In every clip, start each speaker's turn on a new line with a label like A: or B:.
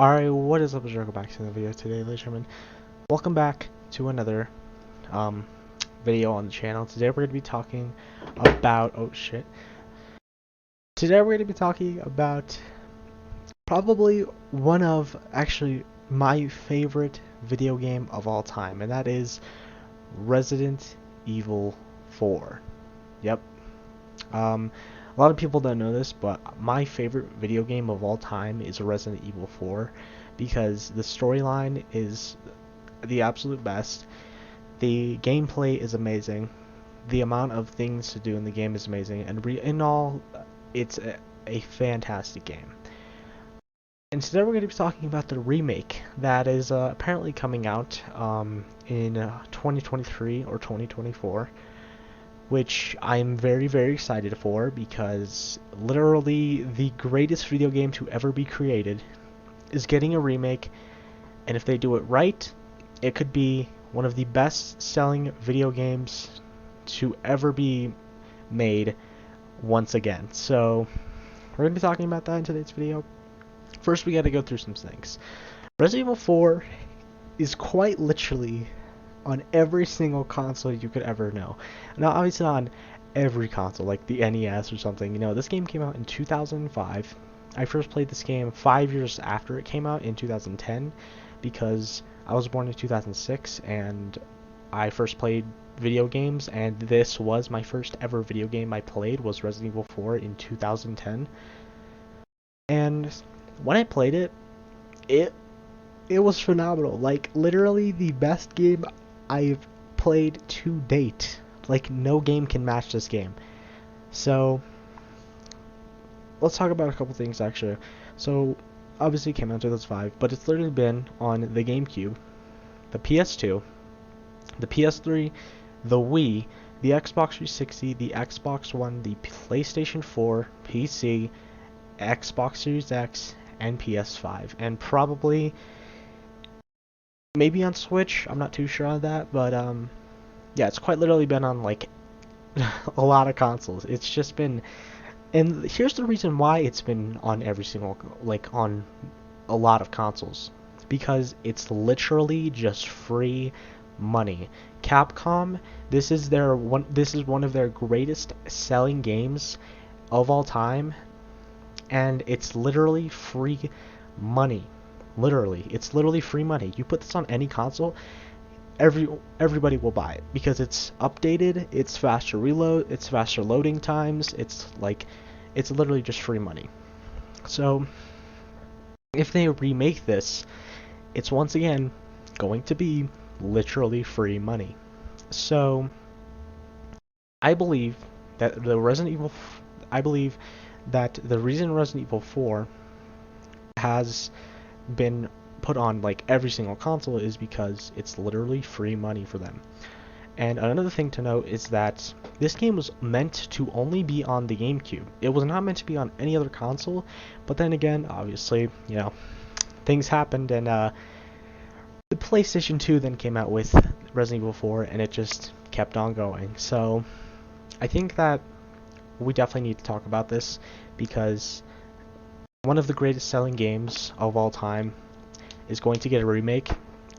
A: Alright, what is up? Welcome back to the video today, ladies and gentlemen. Welcome back to another um, video on the channel. Today we're going to be talking about, Today we're going to be talking about probably one of, actually, my favorite video game of all time, and that is Resident Evil 4. Yep. A lot of people don't know this, but my favorite video game of all time is Resident Evil 4 because the storyline is the absolute best. The gameplay is amazing. The amount of things to do in the game is amazing, and in all, it's a fantastic game. And today we're going to be talking about the remake that is apparently coming out in 2023 or 2024. Which I'm very, very excited for because literally the greatest video game to ever be created is getting a remake, and if they do it right, it could be one of the best-selling video games to ever be made once again. So we're going to be talking about that in today's video. First, we got to go through some things. Resident Evil 4 is quite literally on every single console you could ever know. Now, obviously not on every console, like the NES or something. You know, this game came out in 2005. I first played this game 5 years after it came out in 2010 because I was born in 2006 and I first played video games, and this was my first ever video game I played was Resident Evil 4 in 2010. And when I played it, it was phenomenal. Like, literally the best game I've played to date. Like, no game can match this game. So let's talk about a couple things actually. So obviously it came out in 2005, but it's literally been on the GameCube, the PS2, the PS3, the Wii, the Xbox 360, the Xbox One, the PlayStation 4, PC, Xbox Series X, and PS5, and probably maybe on Switch. I'm not too sure on that, but yeah, it's quite literally been on like a lot of consoles. It's just been, and here's the reason why it's been on every single, like on a lot of consoles, because it's literally just free money. Capcom, this is one of their greatest selling games of all time, and it's literally free money. Literally, it's literally free money. You put this on any console, everybody will buy it because it's updated, it's faster reload, it's faster loading times, it's literally just free money. So if they remake this, it's once again going to be literally free money. So I believe that I believe that the reason Resident Evil 4 has been put on like every single console is because it's literally free money for them. And another thing to note is that this game was meant to only be on the GameCube. It was not meant to be on any other console, but then again, obviously, you know, things happened, and the PlayStation 2 then came out with Resident Evil 4, and it just kept on going. So I think that we definitely need to talk about this because one of the greatest selling games of all time is going to get a remake.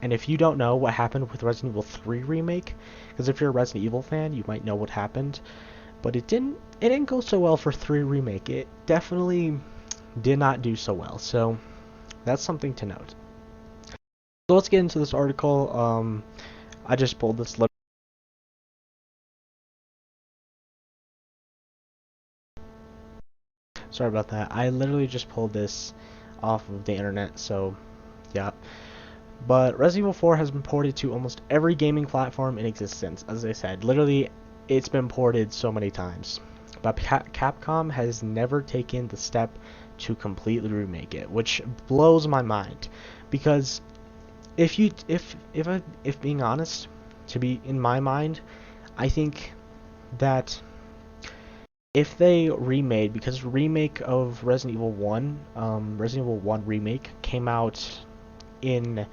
A: And if you don't know what happened with Resident Evil 3 remake, because if you're a Resident Evil fan, you might know what happened, but it didn't go so well for 3 remake. It definitely did not do so well. So that's something to note. So let's get into this article. I just pulled this. Sorry about that. I literally just pulled this off of the internet, so yeah. But Resident Evil 4 has been ported to almost every gaming platform in existence. As I said, literally, it's been ported so many times. But Capcom has never taken the step to completely remake it, which blows my mind. Because if being honest, to be in my mind, I think that if they remade, because remake of Resident Evil 1, Resident Evil 1 remake came out in,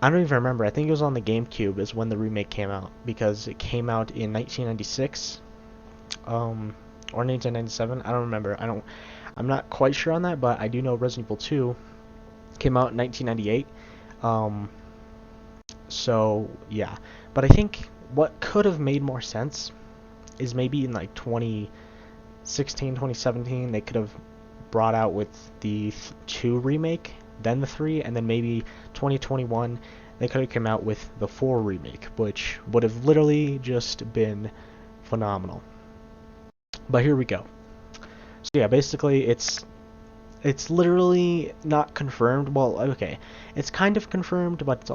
A: I don't even remember, I think it was on the GameCube is when the remake came out, because it came out in 1996, or 1997, I don't remember, I'm not quite sure on that, but I do know Resident Evil 2 Came out in 1998. Um, so yeah, but I think what could have made more sense is maybe in like 2016, 2017, they could have brought out with the 2 remake, then the 3, and then maybe 2021 they could have come out with the 4 remake, which would have literally just been phenomenal. But here we go. So yeah, basically it's literally not confirmed. Well, okay, it's kind of confirmed, but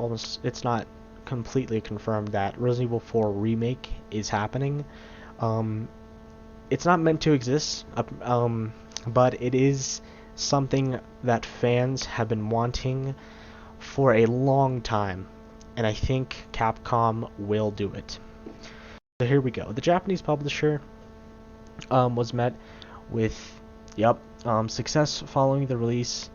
A: it's not completely confirmed that Resident Evil 4 remake is happening. Um, it's not meant to exist, but it is something that fans have been wanting for a long time, and I think Capcom will do it. So here we go. The Japanese publisher was met with, success following the release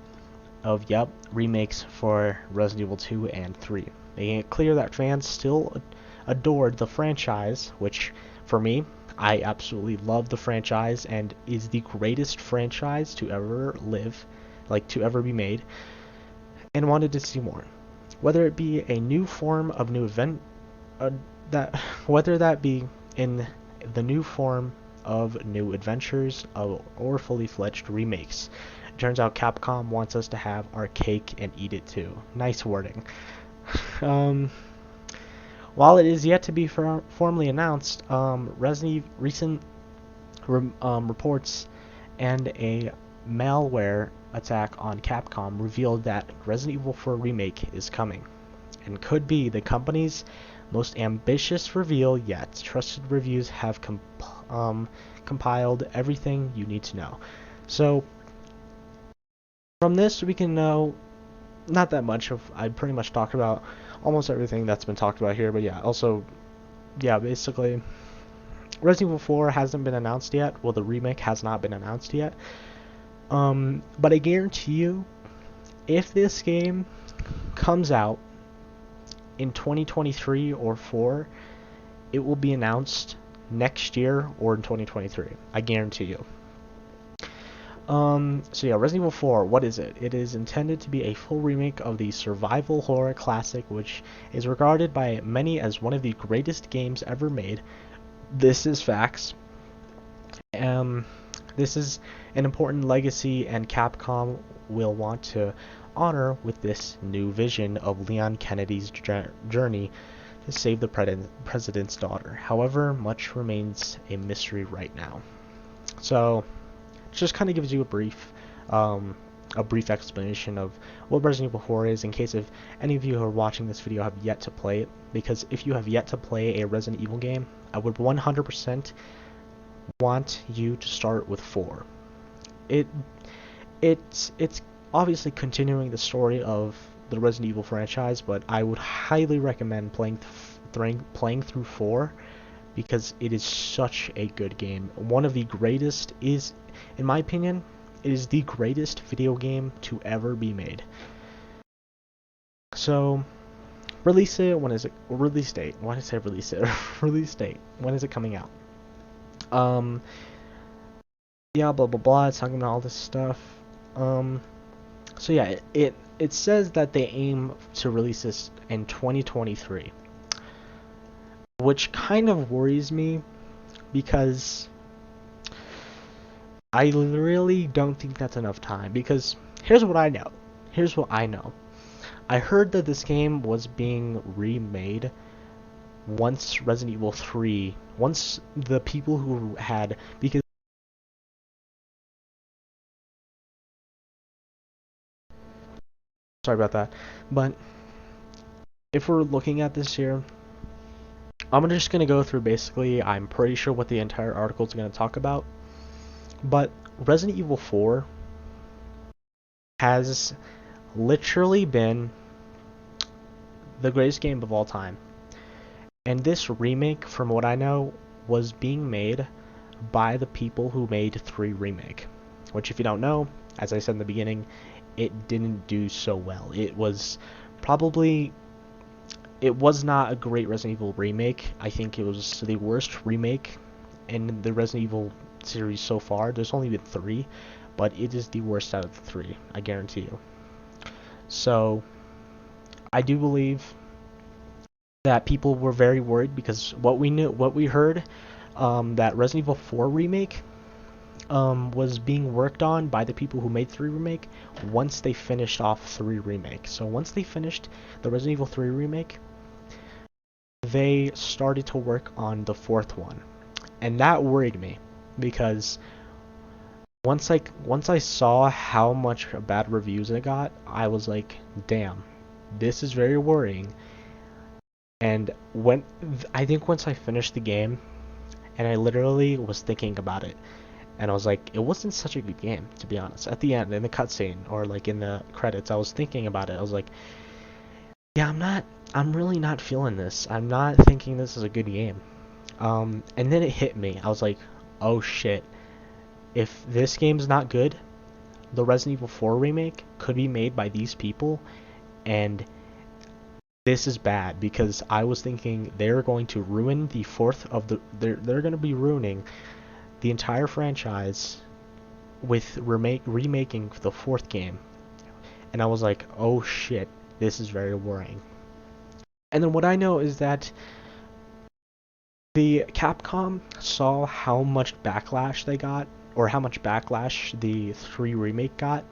A: of, remakes for Resident Evil 2 and 3. Making it clear that fans still adored the franchise, which, for me, I absolutely love the franchise and is the greatest franchise to ever live, like to ever be made, and wanted to see more. Whether it be a new form of new event, that whether that be in the new form of new adventures or fully fledged remakes. Turns out Capcom wants us to have our cake and eat it too. Nice wording. um, while it is yet to be formally announced, recent reports and a malware attack on Capcom revealed that Resident Evil 4 Remake is coming, and could be the company's most ambitious reveal yet. Trusted reviews have compiled everything you need to know. So, from this, we can know not that much of. I pretty much talked about almost everything that's been talked about here, but yeah, also, yeah, basically, Resident Evil 4 hasn't been announced yet. Well, the remake has not been announced yet. But I guarantee you, if this game comes out in 2023 or 4, it will be announced next year or in 2023. I guarantee you. So yeah, Resident Evil 4, what is it? It is intended to be a full remake of the survival horror classic, which is regarded by many as one of the greatest games ever made. This is facts. This is an important legacy, and Capcom will want to honor with this new vision of Leon Kennedy's journey to save the president's daughter. However, much remains a mystery right now. So, it just kind of gives you a brief explanation of what Resident Evil 4 is, in case if any of you who are watching this video have yet to play it. Because if you have yet to play a Resident Evil game, I would 100% want you to start with 4. It's obviously continuing the story of the Resident Evil franchise, but I would highly recommend playing through 4, because it is such a good game. One of the greatest is, in my opinion, it is the greatest video game to ever be made. So, release it. When is it? Release date. Why did I say release it? Release date. When is it coming out? Yeah, blah blah blah. It's talking about all this stuff. So yeah, it says that they aim to release this in 2023, which kind of worries me, because I really don't think that's enough time. Because here's what I know. I heard that this game was being remade once Resident Evil 3, once the people who had, because sorry about that, but if we're looking at this here, I'm just going to go through basically, I'm pretty sure what the entire article is going to talk about, but Resident Evil 4 has literally been the greatest game of all time. And this remake, from what I know, was being made by the people who made 3 Remake. Which, if you don't know, as I said in the beginning, it didn't do so well. It was not a great Resident Evil remake. I think it was the worst remake in the Resident Evil series so far. There's only been 3, but it is the worst out of the 3, I guarantee you. So I do believe that people were very worried because what we heard, that Resident Evil 4 remake was being worked on by the people who made 3 remake once they finished off 3 remake. So once they finished the Resident Evil 3 remake, they started to work on the 4th one, and that worried me because once I saw how much bad reviews it got, I was like, damn, this is very worrying. And when I think once I finished the game, and I literally was thinking about it, and I was like, it wasn't such a good game, to be honest. At the end, in the cutscene or like in the credits, I was thinking about it. I was like, yeah, I'm really not feeling this. I'm not thinking this is a good game. And then it hit me. I was like, oh shit. If this game's not good, the Resident Evil 4 remake could be made by these people, and this is bad because I was thinking they're going to ruin the fourth of the. They're going to be ruining the entire franchise with remaking the 4th game, and I was like, oh shit, this is very worrying. And then what I know is that the Capcom saw how much backlash they got, or how much backlash the 3 remake got,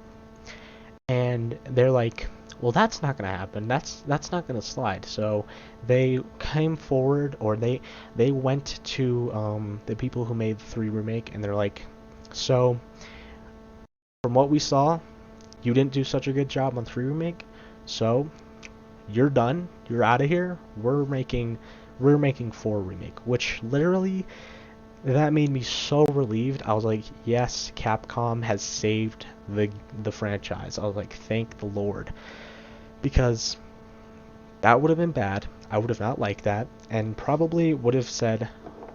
A: and they're like, well, that's not gonna happen. That's not gonna slide. So they came forward, or they went to the people who made the 3 remake, and they're like, so from what we saw, you didn't do such a good job on 3 remake, so you're done. You're out of here. We're making 4 remake, which literally that made me so relieved. I was like, yes, Capcom has saved the franchise. I was like, thank the Lord. Because that would have been bad. I would have not liked that, and probably would have said,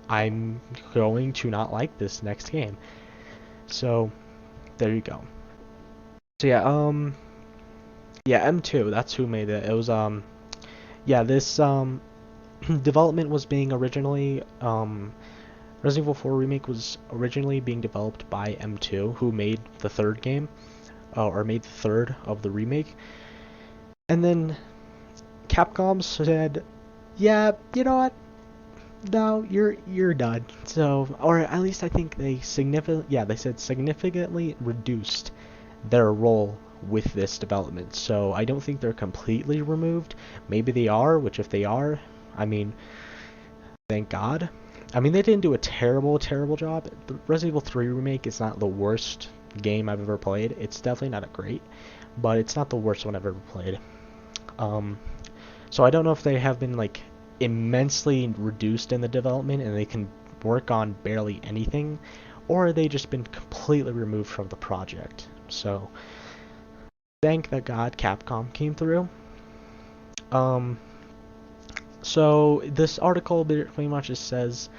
A: I'm going to not like this next game. So there you go. So yeah, M2, that's who made it. It was yeah, this development was being originally Resident Evil 4 Remake was originally being developed by M2, who made the 3rd game, or made the 3rd of the remake. And then Capcom said, yeah, you know what? No, you're done. So, or at least I think they said significantly reduced their role with this development. So I don't think they're completely removed. Maybe they are, which if they are, I mean, thank God. I mean, they didn't do a terrible job. The Resident Evil 3 remake is not the worst game I've ever played. It's definitely not a great, but it's not the worst one I've ever played. So I don't know if they have been like immensely reduced in the development and they can work on barely anything, or they just been completely removed from the project. So thank the God Capcom came through. So this article pretty much just says,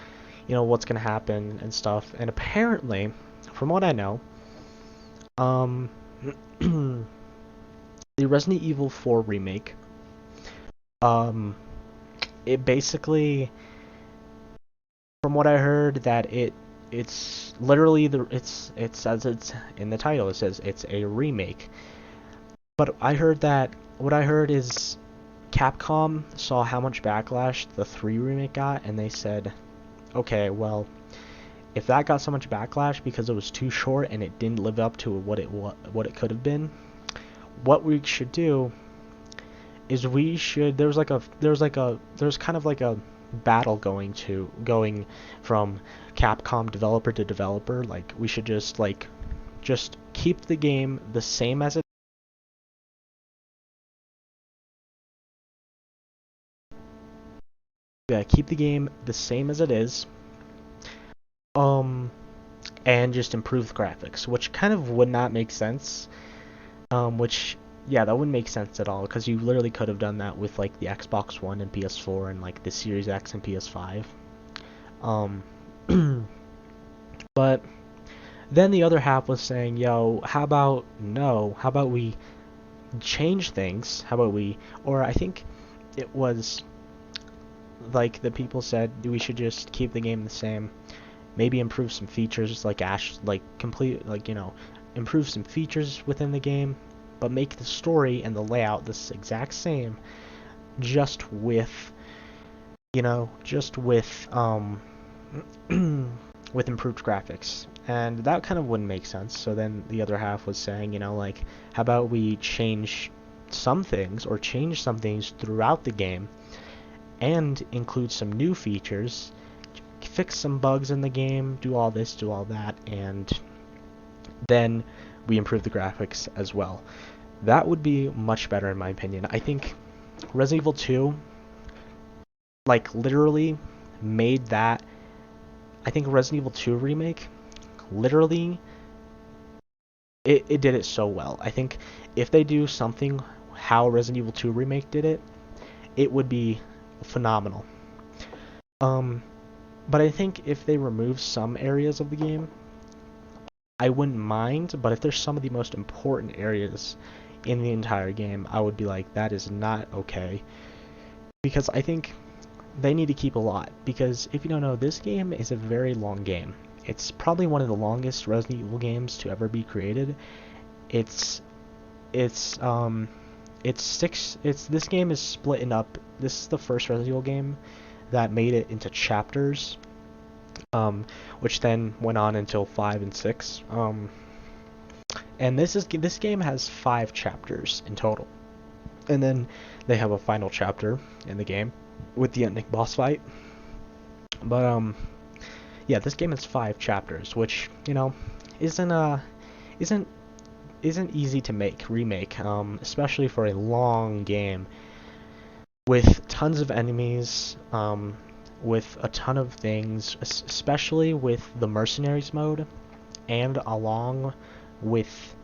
A: you know, what's gonna happen and stuff. And apparently, from what I know, the Resident Evil 4 remake, it basically, from what I heard, that it's literally it says it's in the title. It says it's a remake. But I heard that what I heard is Capcom saw how much backlash the 3 remake got, and they said, okay, well, if that got so much backlash because it was too short and it didn't live up to what it could have been, what we should do is there's kind of like a battle going from Capcom developer to developer. Like, we should just keep the game the same as it. Yeah, keep the game the same as it is, and just improve the graphics, which kind of would not make sense. Which, yeah, that wouldn't make sense at all, because you literally could have done that with like the Xbox One and PS4 and like the Series X and PS5. But then the other half was saying, yo, how about we change things? How about we, or I think it was like the people said we should just keep the game the same, maybe improve some features, like improve some features within the game, but make the story and the layout the exact same, just with, just with with improved graphics. And that kind of wouldn't make sense. So then the other half was saying, like, how about we change some things or change some things throughout the game and include some new features, fix some bugs in the game, do all this, do all that, and then we improve the graphics as well. That would be much better in my opinion. I think Resident Evil 2, like, literally made that. I think Resident Evil 2 Remake, literally, it did it so well. I think if they do something how Resident Evil 2 Remake did it, it would be phenomenal. But I think if they remove some areas of the game, I wouldn't mind, but if there's some of the most important areas in the entire game, I would be like, that is not okay. Because I think they need to keep a lot. Because if you don't know, this game is a very long game. It's probably one of the longest Resident Evil games to ever be created. This game is split up. This is the first Resident Evil game that made it into chapters, which then went on until 5 and 6. And this game has 5 chapters in total, and then they have a final chapter in the game with the ending boss fight. But yeah, this game has 5 chapters, which isn't easy to remake, especially for a long game with tons of enemies, with a ton of things, especially with the mercenaries mode, and along with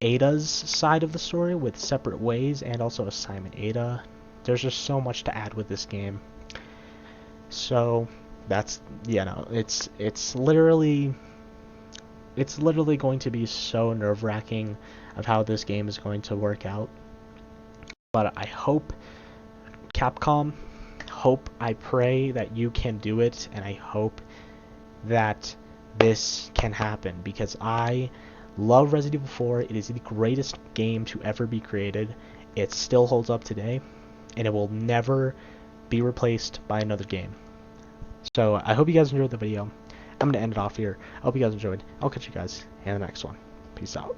A: Ada's side of the story with separate ways, and also assignment Ada. There's just so much to add with this game. So that's, it's literally going to be so nerve-wracking of how this game is going to work out. But I hope Capcom, I pray that you can do it, and I hope that this can happen, because I love Resident Evil 4. It is the greatest game to ever be created. It still holds up today, and it will never be replaced by another game. So I hope you guys enjoyed the video. I'm going to end it off here. I hope you guys enjoyed. I'll catch you guys in the next one. Peace out.